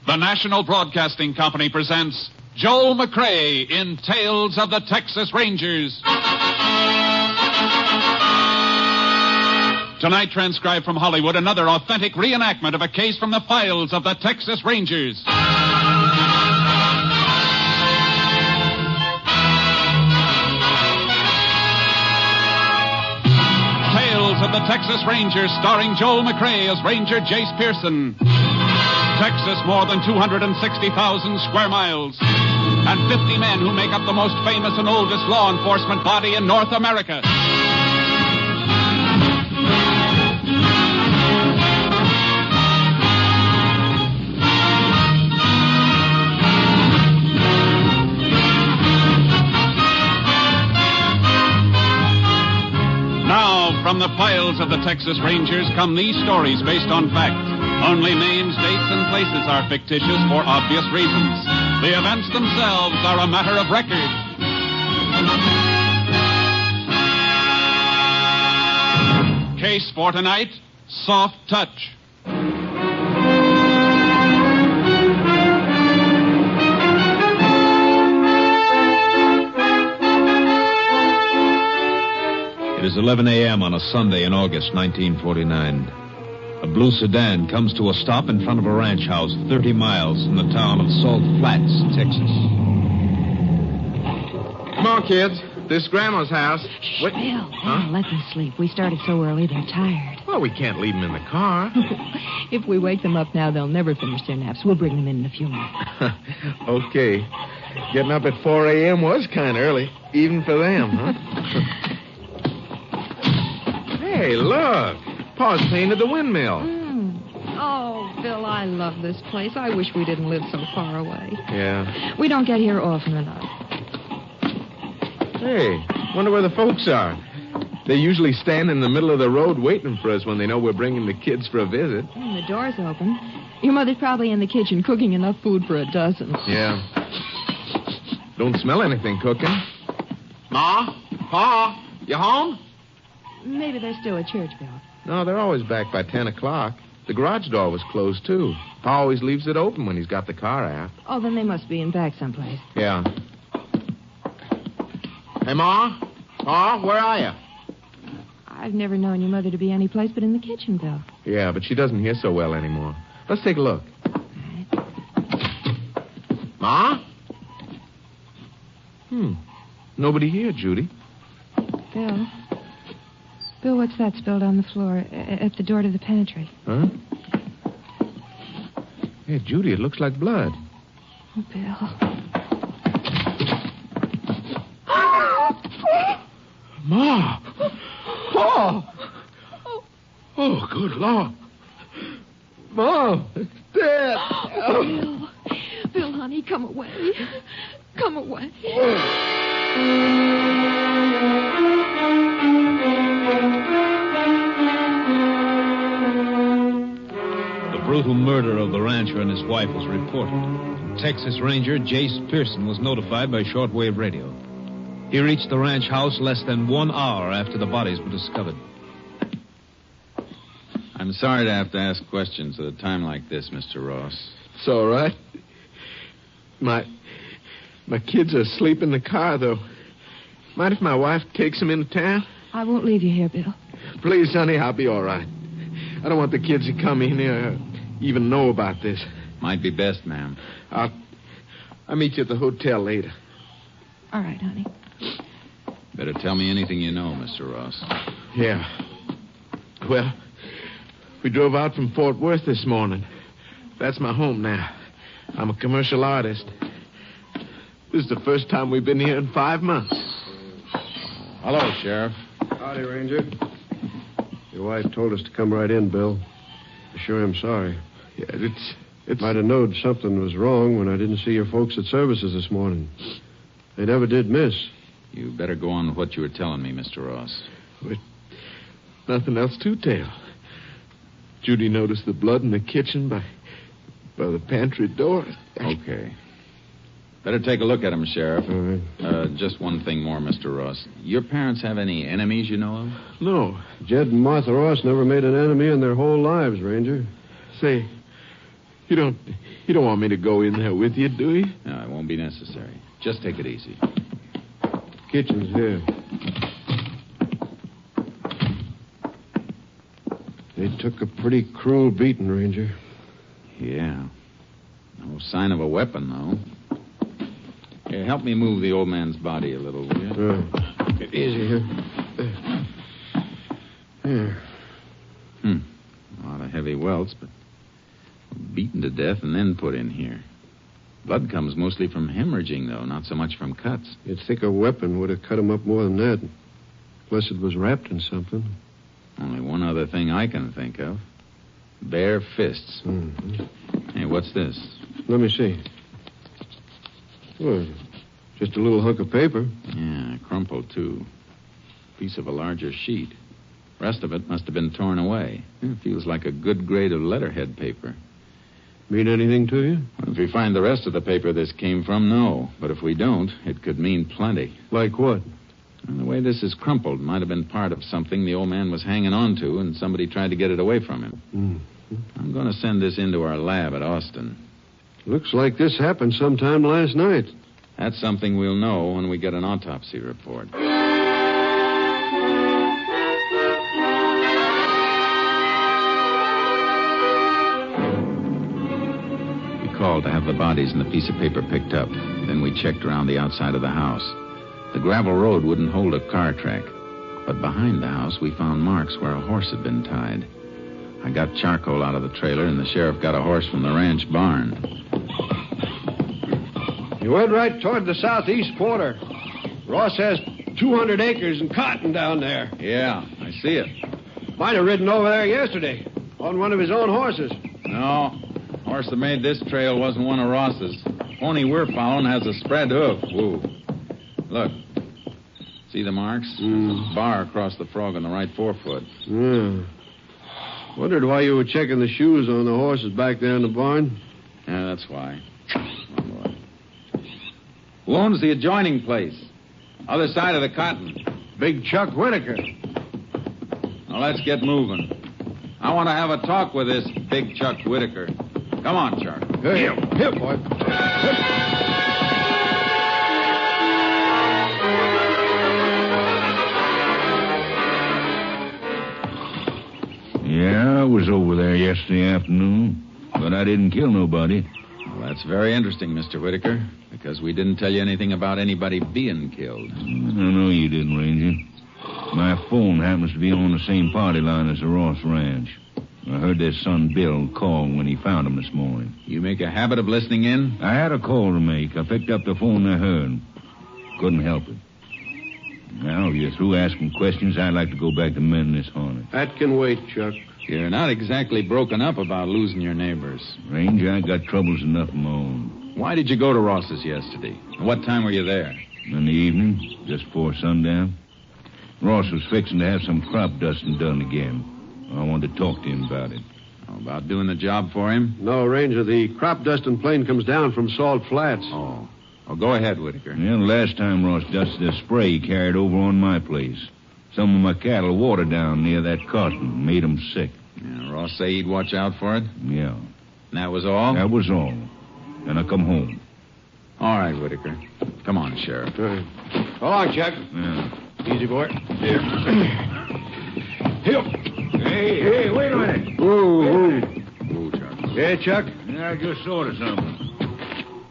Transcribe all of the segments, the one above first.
The National Broadcasting Company presents Joel McCrea in Tales of the Texas Rangers. Tonight, transcribed from Hollywood, another authentic reenactment of a case from the files of the Texas Rangers. Tales of the Texas Rangers, starring Joel McCrea as Ranger Jace Pearson. Texas, more than 260,000 square miles. And 50 men who make up the most famous and oldest law enforcement body in North America. Now, from the files of the Texas Rangers come these stories based on fact. Only names, dates, and places are fictitious for obvious reasons. The events themselves are a matter of record. Case for tonight, Soft Touch. It is 11 a.m. on a Sunday in August 1949. A blue sedan comes to a stop in front of a ranch house 30 miles from the town of Salt Flats, Texas. Come on, kids. This is Grandma's house. Shh, Bill. Let them sleep. We started so early, they're tired. Well, we can't leave them in the car. If we wake them up now, they'll never finish their naps. We'll bring them in a few minutes. Okay. Getting up at 4 a.m. was kind of early, even for them, huh? Hey, look. Pa's painted the windmill. Oh, Bill, I love this place. I wish we didn't live so far away. Yeah. We don't get here often enough. Hey, wonder where the folks are. They usually stand in the middle of the road waiting for us when they know we're bringing the kids for a visit. The door's open. Your mother's probably in the kitchen cooking enough food for a dozen. Yeah. Don't smell anything cooking. Ma? Pa? You home? Maybe they're still at church, Bill. No, they're always back by 10 o'clock. The garage door was closed, too. Pa always leaves it open when he's got the car out. Oh, then they must be in back someplace. Yeah. Hey, Ma? Pa, where are you? I've never known your mother to be any place but in the kitchen, Bill. Yeah, but she doesn't hear so well anymore. Let's take a look. Ma? Nobody here, Judy. Bill, what's that spilled on the floor at the door to the pantry? Huh? Hey, Judy, it looks like blood. Oh, Bill. Ma! Pa! Oh, good Lord. Mom, it's dead. Oh, Bill, honey, come away. Come away. The brutal murder of the rancher and his wife was reported. Texas Ranger Jace Pearson was notified by shortwave radio. He reached the ranch house less than 1 hour after the bodies were discovered. I'm sorry to have to ask questions at a time like this, Mr. Ross. It's all right. My kids are asleep in the car, though. Mind if my wife takes them into town? I won't leave you here, Bill. Please, honey, I'll be all right. I don't want the kids to come in here or even know about this. Might be best, ma'am. I'll meet you at the hotel later. All right, honey. Better tell me anything you know, Mr. Ross. Yeah. Well, we drove out from Fort Worth this morning. That's my home now. I'm a commercial artist. This is the first time we've been here in 5 months. Hello, Sheriff. Howdy, Ranger. Your wife told us to come right in, Bill. I sure am sorry. Yeah, it's... Might have known something was wrong when I didn't see your folks at services this morning. They never did miss. You better go on with what you were telling me, Mr. Ross. But nothing else to tell. Judy noticed the blood in the kitchen by the pantry door. Okay. Better take a look at him, Sheriff. All right. Just one thing more, Mr. Ross. Your parents have any enemies you know of? No. Jed and Martha Ross never made an enemy in their whole lives, Ranger. Say, You don't want me to go in there with you, do you? No, it won't be necessary. Just take it easy. Kitchen's here. They took a pretty cruel beating, Ranger. Yeah. No sign of a weapon, though. Here, help me move the old man's body a little, will you? Easy here. Here. A lot of heavy welts, but beaten to death and then put in here. Blood comes mostly from hemorrhaging, though, not so much from cuts. You'd think a weapon would have cut him up more than that. Unless it was wrapped in something. Only one other thing I can think of. Bare fists. Mm-hmm. Hey, what's this? Let me see. Well, just a little hunk of paper. Yeah, crumpled, too. Piece of a larger sheet. Rest of it must have been torn away. It feels like a good grade of letterhead paper. Mean anything to you? Well, if we find the rest of the paper this came from, no. But if we don't, it could mean plenty. Like what? And the way this is crumpled might have been part of something the old man was hanging on to, and somebody tried to get it away from him. Mm-hmm. I'm going to send this into our lab at Austin. Looks like this happened sometime last night. That's something we'll know when we get an autopsy report. We called to have the bodies and the piece of paper picked up. Then we checked around the outside of the house. The gravel road wouldn't hold a car track. But behind the house, we found marks where a horse had been tied. I got charcoal out of the trailer, and the sheriff got a horse from the ranch barn. You went right toward the southeast quarter. Ross has 200 acres and cotton down there. Yeah, I see it. Might have ridden over there yesterday on one of his own horses. No, horse that made this trail wasn't one of Ross's. Pony we're following has a spread hoof. Whoa. Look. See the marks? There's a bar across the frog on the right forefoot. Yeah. Wondered why you were checking the shoes on the horses back there in the barn. Yeah, that's why. Who owns the adjoining place? Other side of the cotton. Big Chuck Whitaker. Now, let's get moving. I want to have a talk with this Big Chuck Whitaker. Come on, Chuck. Here, boy. Yeah, I was over there yesterday afternoon, but I didn't kill nobody. Well, that's very interesting, Mr. Whitaker, because we didn't tell you anything about anybody being killed. I know you didn't, Ranger. My phone happens to be on the same party line as the Ross Ranch. I heard their son Bill call when he found him this morning. You make a habit of listening in? I had a call to make. I picked up the phone I heard. Couldn't help it. Now, if you're through asking questions, I'd like to go back to mending this harness. That can wait, Chuck. You're not exactly broken up about losing your neighbors. Ranger, I got troubles enough of my own. Why did you go to Ross's yesterday? And what time were you there? In the evening, just before sundown. Ross was fixing to have some crop dusting done again. I wanted to talk to him about it. Oh, about doing the job for him? No, Ranger, the crop dusting plane comes down from Salt Flats. Oh. Oh, go ahead, Whitaker. Yeah, the last time Ross dusted a spray he carried over on my place. Some of my cattle watered down near that cotton, made them sick. Yeah, Ross say he'd watch out for it? Yeah. And that was all? That was all. Then I come home. All right, Whitaker. Come on, Sheriff. Right. So long, Chuck. Yeah. Easy, boy. Here. Hey, wait a minute. Whoa. Chuck. Yeah, Chuck? Yeah, I just thought of something.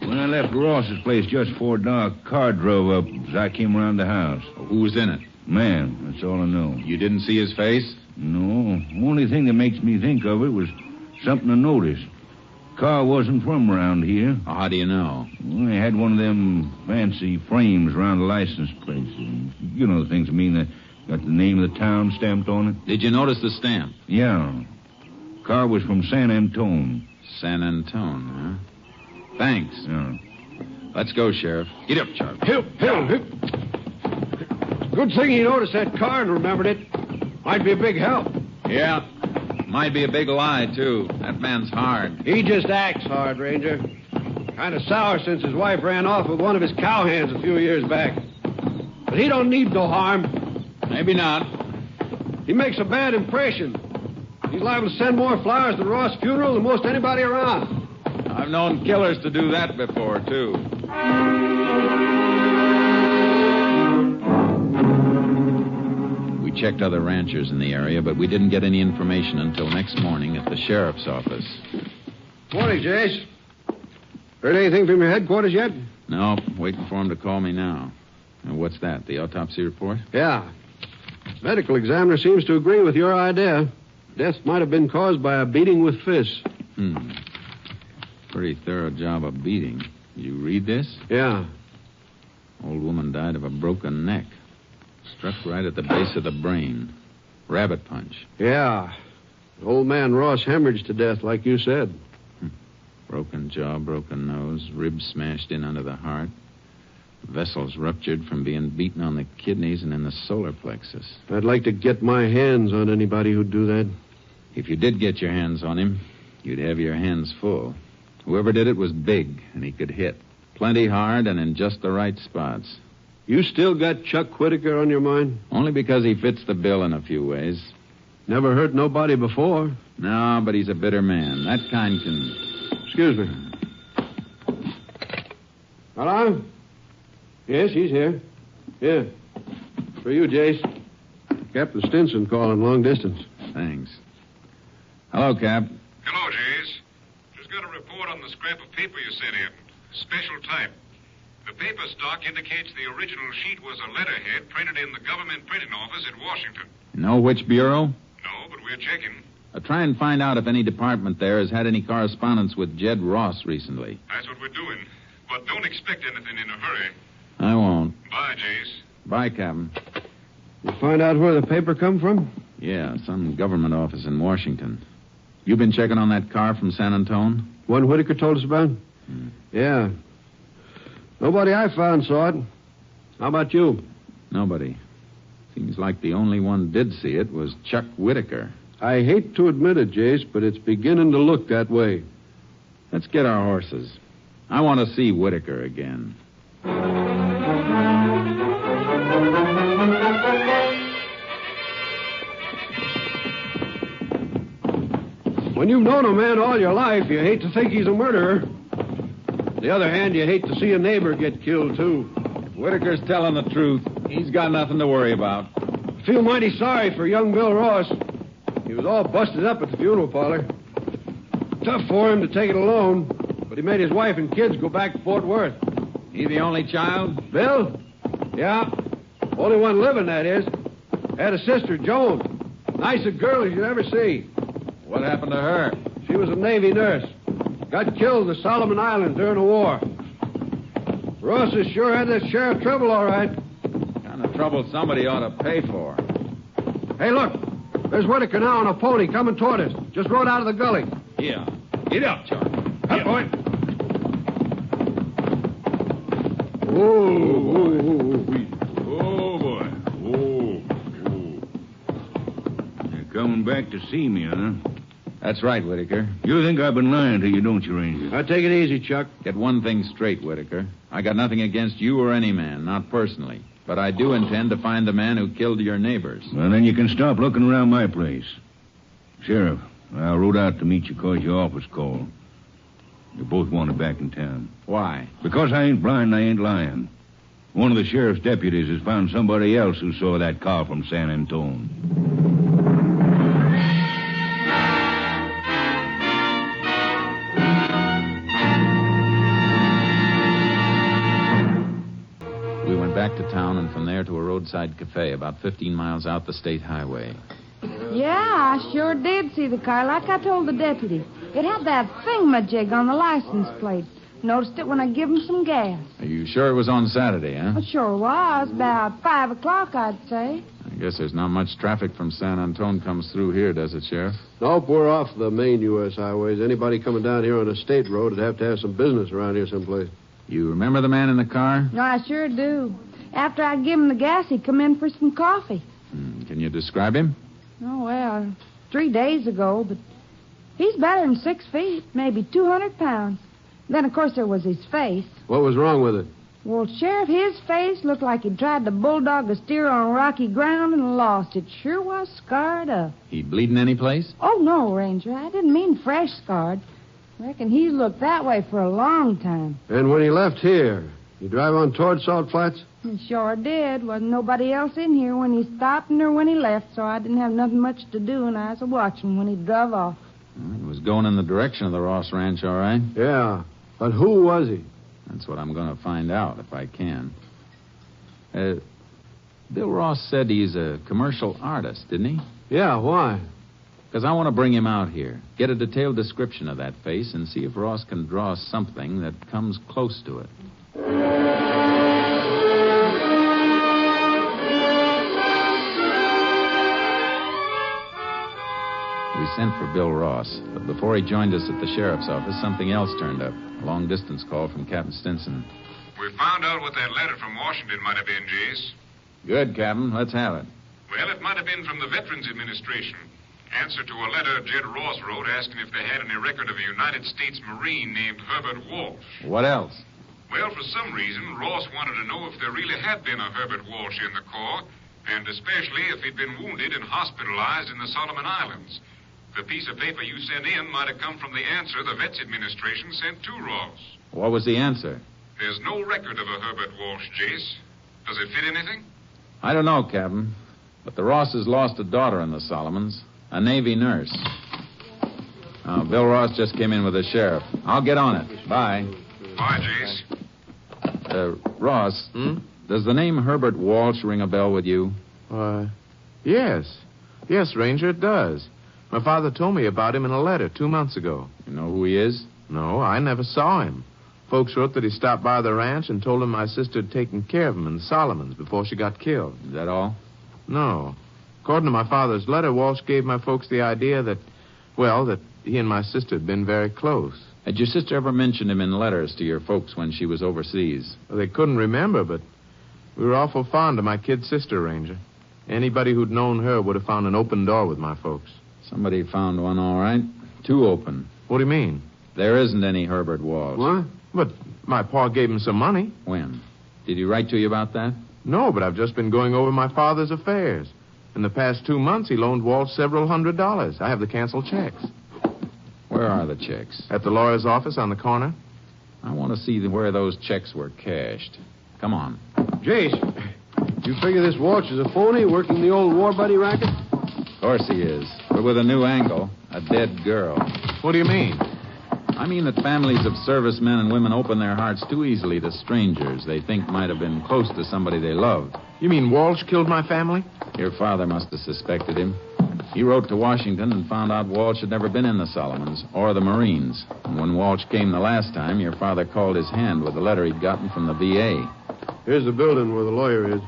When I left Ross's place just before dark, a car drove up as I came around the house. Who was in it? Man, that's all I know. You didn't see his face? No. Only thing that makes me think of it was something I noticed. Car wasn't from around here. Oh, how do you know? Well, they had one of them fancy frames around the license plate. You know the things I mean. That got the name of the town stamped on it. Did you notice the stamp? Yeah. Car was from San Antone. San Antone, huh? Thanks. Yeah. Let's go, Sheriff. Get up, Chuck. Hip. Good thing he noticed that car and remembered it. Might be a big help. Yeah. Might be a big lie, too. That man's hard. He just acts hard, Ranger. Kind of sour since his wife ran off with one of his cowhands a few years back. But he don't need no harm. Maybe not. He makes a bad impression. He's liable to send more flowers to Ross' funeral than most anybody around. known killers to do that before, too. We checked other ranchers in the area, but we didn't get any information until next morning at the sheriff's office. Morning, Jace. Heard anything from your headquarters yet? No, waiting for him to call me now. What's that, the autopsy report? Yeah. Medical examiner seems to agree with your idea. Death might have been caused by a beating with fists. Pretty thorough job of beating. You read this? Yeah. Old woman died of a broken neck. Struck right at the base of the brain. Rabbit punch. Yeah. Old man Ross hemorrhaged to death, like you said. Broken jaw, broken nose, ribs smashed in under the heart. Vessels ruptured from being beaten on the kidneys and in the solar plexus. I'd like to get my hands on anybody who'd do that. If you did get your hands on him, you'd have your hands full. Whoever did it was big, and he could hit. Plenty hard and in just the right spots. You still got Chuck Whitaker on your mind? Only because he fits the bill in a few ways. Never hurt nobody before. No, but he's a bitter man. That kind can... Excuse me. Hello? Yes, he's here. Yeah. For you, Jace. Captain Stinson calling long distance. Thanks. Hello, Cap. Hello, Jace. Just got a report on the scrap of paper you sent in. Special type. The paper stock indicates the original sheet was a letterhead printed in the government printing office at Washington. You know which bureau? No, but we're checking. Try and find out if any department there has had any correspondence with Jed Ross recently. That's what we're doing. But don't expect anything in a hurry. I won't. Bye, Jace. Bye, Captain. You find out where the paper come from? Yeah, some government office in Washington. You been checking on that car from San Antone? One Whitaker told us about? Yeah. Nobody I found saw it. How about you? Nobody. Seems like the only one did see it was Chuck Whitaker. I hate to admit it, Jace, but it's beginning to look that way. Let's get our horses. I want to see Whitaker again. When you've known a man all your life, you hate to think he's a murderer. On the other hand, you hate to see a neighbor get killed, too. If Whitaker's telling the truth, he's got nothing to worry about. I feel mighty sorry for young Bill Ross. He was all busted up at the funeral parlor. Tough for him to take it alone, but he made his wife and kids go back to Fort Worth. He the only child? Bill? Yeah. Only one living, that is. Had a sister, Joan. Nice a girl as you'd ever see. What happened to her? She was a Navy nurse. Got killed at the Solomon Islands during the war. Ross has sure had that share of trouble, all right. Kind of trouble somebody ought to pay for. Hey, look. There's Whitaker now on a pony coming toward us. Just rode out of the gully. Yeah. Get up, Charky. Up, boy. Oh, boy. You're coming back to see me, huh? That's right, Whitaker. You think I've been lying to you, don't you, Ranger? Now, take it easy, Chuck. Get one thing straight, Whitaker. I got nothing against you or any man, not personally. But I do intend to find the man who killed your neighbors. Well, then you can stop looking around my place. Sheriff, I rode out to meet you because your office called. You both wanted back in town. Why? Because I ain't blind and I ain't lying. One of the sheriff's deputies has found somebody else who saw that car from San Antone. We went back to town and from there to a roadside cafe about 15 miles out the state highway. Yeah, I sure did see the car, like I told the deputy. It had that thingamajig on the license plate. Noticed it when I give him some gas. Are you sure it was on Saturday, huh? It sure was. About 5 o'clock, I'd say. I guess there's not much traffic from San Antone comes through here, does it, Sheriff? Nope, we're off the main U.S. highways. Anybody coming down here on a state road would have to have some business around here someplace. You remember the man in the car? No, I sure do. After I give him the gas, he'd come in for some coffee. Can you describe him? Oh, well, 3 days ago, but he's better than 6 feet, maybe 200 pounds. Then, of course, there was his face. What was wrong with it? Well, Sheriff, his face looked like he'd tried to bulldog a steer on rocky ground and lost. It sure was scarred up. He bleeding any place? Oh, no, Ranger. I didn't mean fresh scarred. Reckon he's looked that way for a long time. And when he left here, you drive on toward Salt Flats? He sure did. Wasn't nobody else in here when he stopped or when he left, so I didn't have nothing much to do, and I was watching when he drove off. He was going in the direction of the Ross Ranch, all right? Yeah. But who was he? That's what I'm going to find out, if I can. Bill Ross said he's a commercial artist, didn't he? Yeah, why? Because I want to bring him out here, get a detailed description of that face, and see if Ross can draw something that comes close to it. We sent for Bill Ross, but before he joined us at the sheriff's office, something else turned up. A long-distance call from Captain Stinson. We found out what that letter from Washington might have been, Jace. Good, Captain. Let's have it. Well, it might have been from the Veterans Administration. Answer to a letter Jed Ross wrote asking if they had any record of a United States Marine named Herbert Walsh. What else? Well, for some reason, Ross wanted to know if there really had been a Herbert Walsh in the Corps, and especially if he'd been wounded and hospitalized in the Solomon Islands. The piece of paper you sent in might have come from the answer the Vets Administration sent to Ross. What was the answer? There's no record of a Herbert Walsh, Jace. Does it fit anything? I don't know, Captain. But the Rosses lost a daughter in the Solomons, a Navy nurse. Bill Ross just came in with the sheriff. I'll get on it. Bye. Bye, Jace. Ross, does the name Herbert Walsh ring a bell with you? Yes. Yes, Ranger, it does. My father told me about him in a letter 2 months ago. You know who he is? No, I never saw him. Folks wrote that he stopped by the ranch and told him my sister had taken care of him in the Solomons before she got killed. Is that all? No. According to my father's letter, Walsh gave my folks the idea that he and my sister had been very close. Had your sister ever mentioned him in letters to your folks when she was overseas? Well, they couldn't remember, but we were awful fond of my kid sister, Ranger. Anybody who'd known her would have found an open door with my folks. Somebody found one, all right. Two open. What do you mean? There isn't any Herbert Walsh. What? But my pa gave him some money. When? Did he write to you about that? No, but I've just been going over my father's affairs. In the past 2 months, he loaned Walsh several $100s. I have the canceled checks. Where are the checks? At the lawyer's office on the corner. I want to see where those checks were cashed. Come on. Jace, you figure this Walsh is a phony working the old war buddy racket? Of course he is. But with a new angle. A dead girl. What do you mean? I mean that families of servicemen and women open their hearts too easily to strangers they think might have been close to somebody they loved. You mean Walsh killed my family? Your father must have suspected him. He wrote to Washington and found out Walsh had never been in the Solomons or the Marines. And when Walsh came the last time, your father called his hand with a letter he'd gotten from the VA. Here's the building where the lawyer is.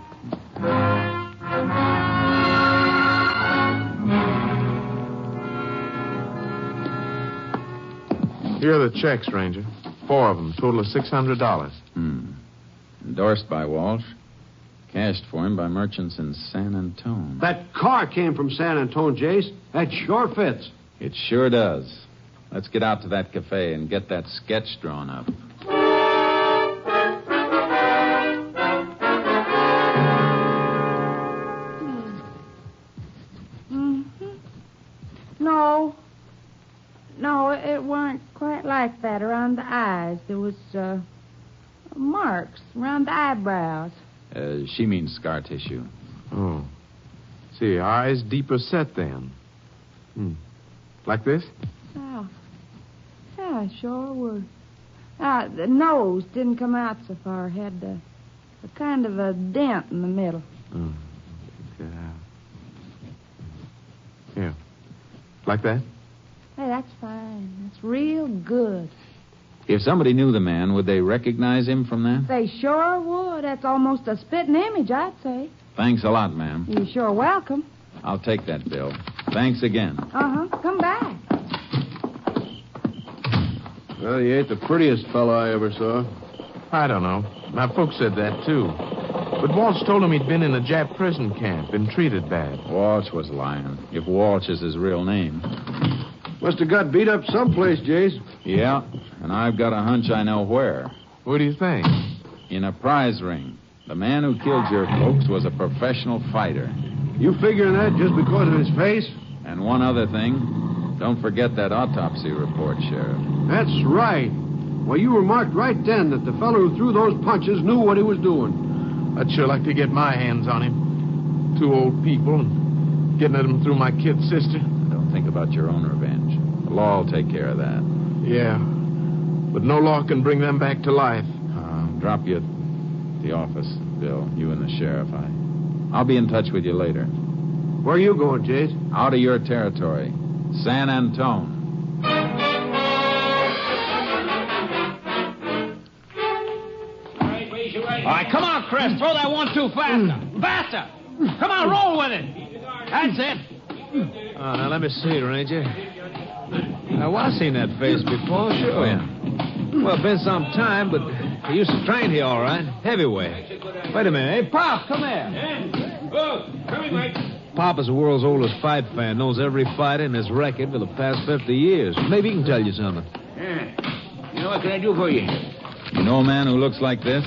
Here are the checks, Ranger. 4 of them, total of $600. Endorsed by Walsh. Cashed for him by merchants in San Antone. That car came from San Antone, Jace. That sure fits. It sure does. Let's get out to that cafe and get that sketch drawn up. No, it weren't quite like that around the eyes. There was marks around the eyebrows. She means scar tissue. Oh. See, eyes deeper set then. Like this? Oh. Yeah, sure were. The nose didn't come out so far. Had a kind of a dent in the middle. Here. Like that? Hey, that's fine. That's real good. If somebody knew the man, would they recognize him from that? They sure would. That's almost a spitting image, I'd say. Thanks a lot, ma'am. You're sure welcome. I'll take that bill. Thanks again. Come back. Well, he ain't the prettiest fellow I ever saw. I don't know. My folks said that, too. But Walsh told him he'd been in a Jap prison camp, been treated bad. Walsh was lying, if Walsh is his real name. Must have got beat up someplace, Jace. Yeah, and I've got a hunch I know where. What do you think? In a prize ring. The man who killed your folks was a professional fighter. You figuring that just because of his face? And one other thing. Don't forget that autopsy report, Sheriff. That's right. Well, you remarked right then that the fellow who threw those punches knew what he was doing. I'd sure like to get my hands on him. 2 old people and getting at him through my kid sister. Don't think about your own revenge. The law will take care of that. Yeah, but no law can bring them back to life. Drop you at the office, Bill, you and the sheriff. I'll be in touch with you later. Where are you going, Jace? Out of your territory. San Antone. All right, come on, Chris. Throw that 1-2 faster. Faster. Come on, roll with it. That's it. Now, let me see, Ranger. Well, I've seen that face before, sure. Oh, yeah. Well, been some time, but he used to train here, all right. Heavyweight. Wait a minute. Hey, Pop, come here. Oh, come here, Mike. Pop is the world's oldest fight fan, knows every fighter in his record for the past 50 years. Maybe he can tell you something. Yeah. You know, what can I do for you? You know a man who looks like this?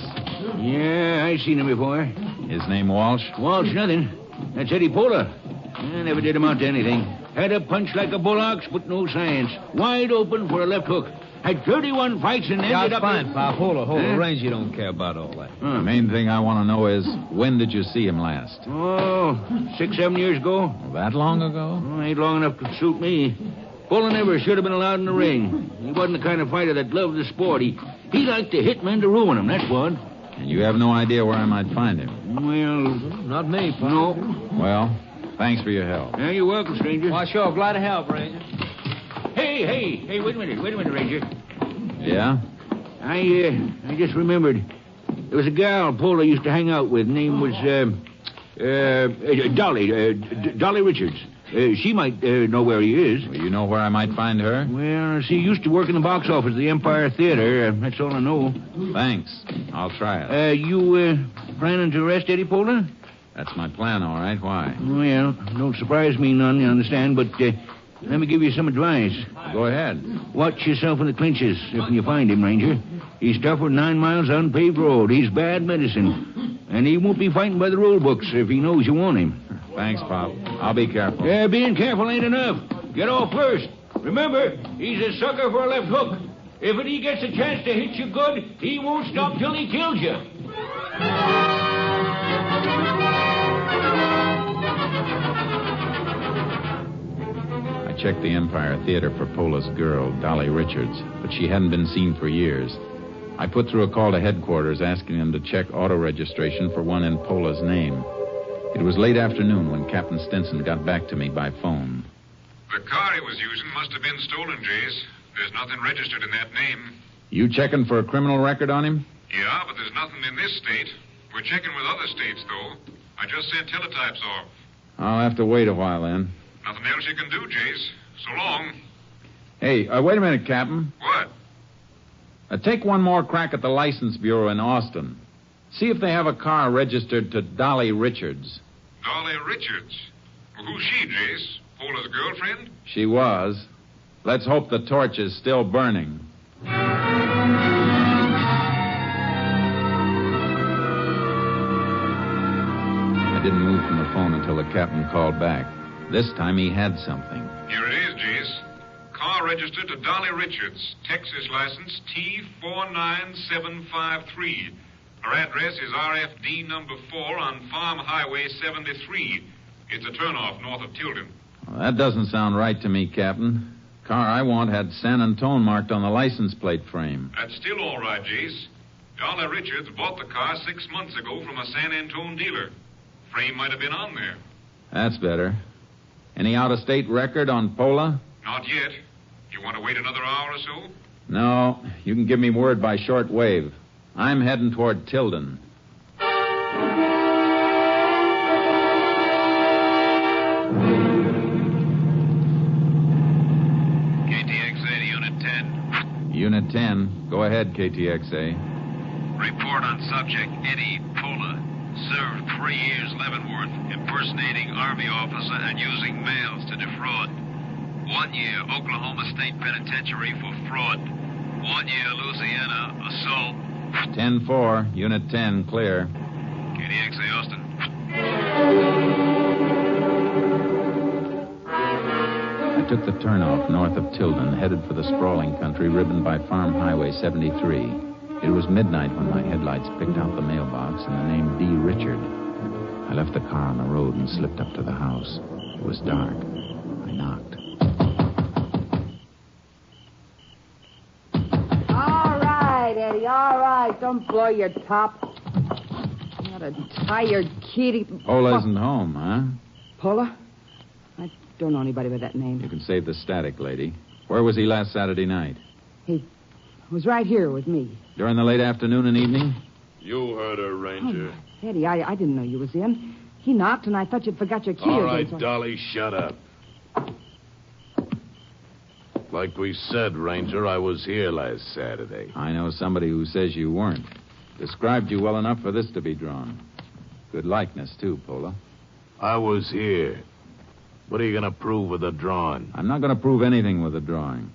Yeah, I've seen him before. His name Walsh? Walsh, nothing. That's Eddie Pola. I never did amount to anything. Had a punch like a bull ox, but no science. Wide open for a left hook. Had 31 fights and ended up... fine, Pop. Hold on. Range, you don't care about all that. The main thing I want to know is, when did you see him last? Oh, 6-7 years ago. That long ago? Oh, ain't long enough to suit me. Pola never should have been allowed in the ring. He wasn't the kind of fighter that loved the sport. He liked to hit men to ruin them, that's what. And you have no idea where I might find him? Well... Not me, Pop. No. Well, thanks for your help. Yeah, you're welcome, stranger. Well, sure. Glad to help, Ranger. Hey, wait a minute, Ranger. Yeah? I just remembered. There was a gal Pola used to hang out with. Name was, Dolly Richards. She might know where he is. Well, you know where I might find her? Well, she used to work in the box office at the Empire Theater. That's all I know. Thanks. I'll try it. You planning to arrest Eddie Pola? That's my plan, all right. Why? Well, don't surprise me none, you understand, but let me give you some advice. Go ahead. Watch yourself in the clinches if you find him, Ranger. He's tougher than 9 miles on paved road. He's bad medicine. And he won't be fighting by the rule books if he knows you want him. Thanks, Pop. I'll be careful. Yeah, being careful ain't enough. Get off first. Remember, he's a sucker for a left hook. If he gets a chance to hit you good, he won't stop till he kills you. I checked the Empire Theater for Pola's girl, Dolly Richards, but she hadn't been seen for years. I put through a call to headquarters asking them to check auto registration for one in Pola's name. It was late afternoon when Captain Stinson got back to me by phone. The car he was using must have been stolen, Jace. There's nothing registered in that name. You checking for a criminal record on him? Yeah, but there's nothing in this state. We're checking with other states, though. I just sent teletypes off. I'll have to wait a while then. Nothing else you can do, Jace. So long. Hey, wait a minute, Captain. What? Take one more crack at the License Bureau in Austin. See if they have a car registered to Dolly Richards. Dolly Richards? Well, who's she, Jace? Pola's girlfriend? She was. Let's hope the torch is still burning. I didn't move from the phone until the captain called back. This time he had something. Here it is, Jace. Car registered to Dolly Richards. Texas license T49753. Her address is RFD number 4 on Farm Highway 73. It's a turnoff north of Tilden. Well, that doesn't sound right to me, Captain. Car I want had San Antone marked on the license plate frame. That's still all right, Jace. Dolly Richards bought the car 6 months ago from a San Antone dealer. Frame might have been on there. That's better. Any out-of-state record on Pola? Not yet. You want to wait another hour or so? No. You can give me word by short wave. I'm heading toward Tilden. KTXA to Unit 10. Unit 10. Go ahead, KTXA. Report on subject Eddie Pola. Served 3 years Leavenworth, impersonating Army officer and using mails to defraud. 1 year Oklahoma State Penitentiary for fraud. 1 year Louisiana assault. 10-4, Unit 10, clear. KDXA Austin. I took the turnoff north of Tilden, headed for the sprawling country ribboned by Farm Highway 73. It was midnight when my headlights picked out the mailbox and the name D. Richard. I left the car on the road and slipped up to the house. It was dark. I knocked. All right, Eddie, all right. Don't blow your top. Not a tired kitty. Pola isn't home, huh? Pola? I don't know anybody by that name. You can save the static, lady. Where was he last Saturday night? He was right here with me. During the late afternoon and evening? You heard her, Ranger. Oh, Eddie, I didn't know you was in. He knocked, and I thought you'd forgot your key. All right, again, so... Dolly, shut up. Like we said, Ranger, I was here last Saturday. I know somebody who says you weren't. Described you well enough for this to be drawn. Good likeness, too, Pola. I was here. What are you going to prove with the drawing? I'm not going to prove anything with the drawing.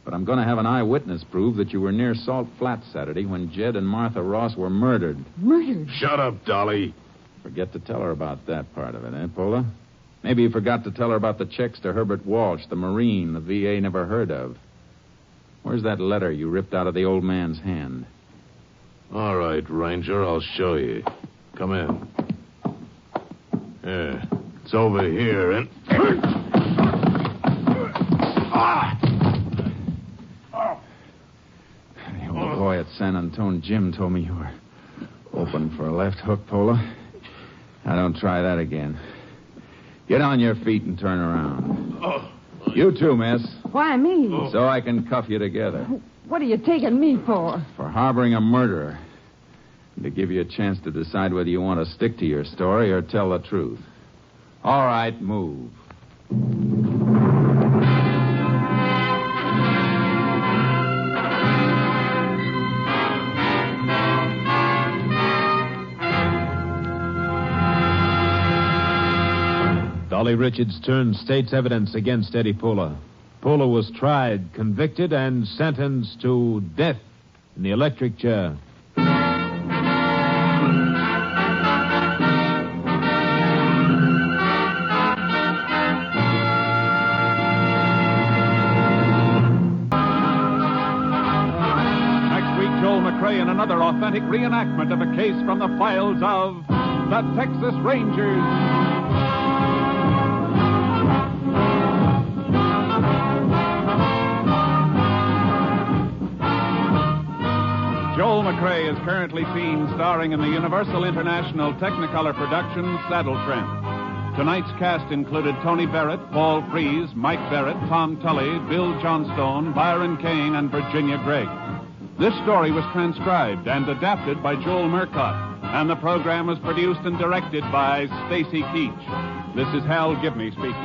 But I'm going to have an eyewitness prove that you were near Salt Flat Saturday when Jed and Martha Ross were murdered. Murdered? Shut up, Dolly. Forget to tell her about that part of it, eh, Pola? Maybe you forgot to tell her about the checks to Herbert Walsh, the Marine the VA never heard of. Where's that letter you ripped out of the old man's hand? All right, Ranger, I'll show you. Come in. Yeah, it's over here, and... The old boy at San Antone Jim told me you were open for a left hook, Pola. Now, don't try that again. Get on your feet and turn around. You too, miss. Why me? So I can cuff you together. What are you taking me for? For harboring a murderer. And to give you a chance to decide whether you want to stick to your story or tell the truth. All right, move. Dolly Richards turned state's evidence against Eddie Pola. Pola was tried, convicted, and sentenced to death in the electric chair. Next week, Joel McCrea in another authentic reenactment of a case from the files of the Texas Rangers. Joel McCrea is currently seen starring in the Universal International Technicolor production Saddle Tramp. Tonight's cast included Tony Barrett, Paul Frees, Mike Barrett, Tom Tully, Bill Johnstone, Byron Kane, and Virginia Gregg. This story was transcribed and adapted by Joel Murcott, and the program was produced and directed by Stacy Keach. This is Hal Gibney speaking.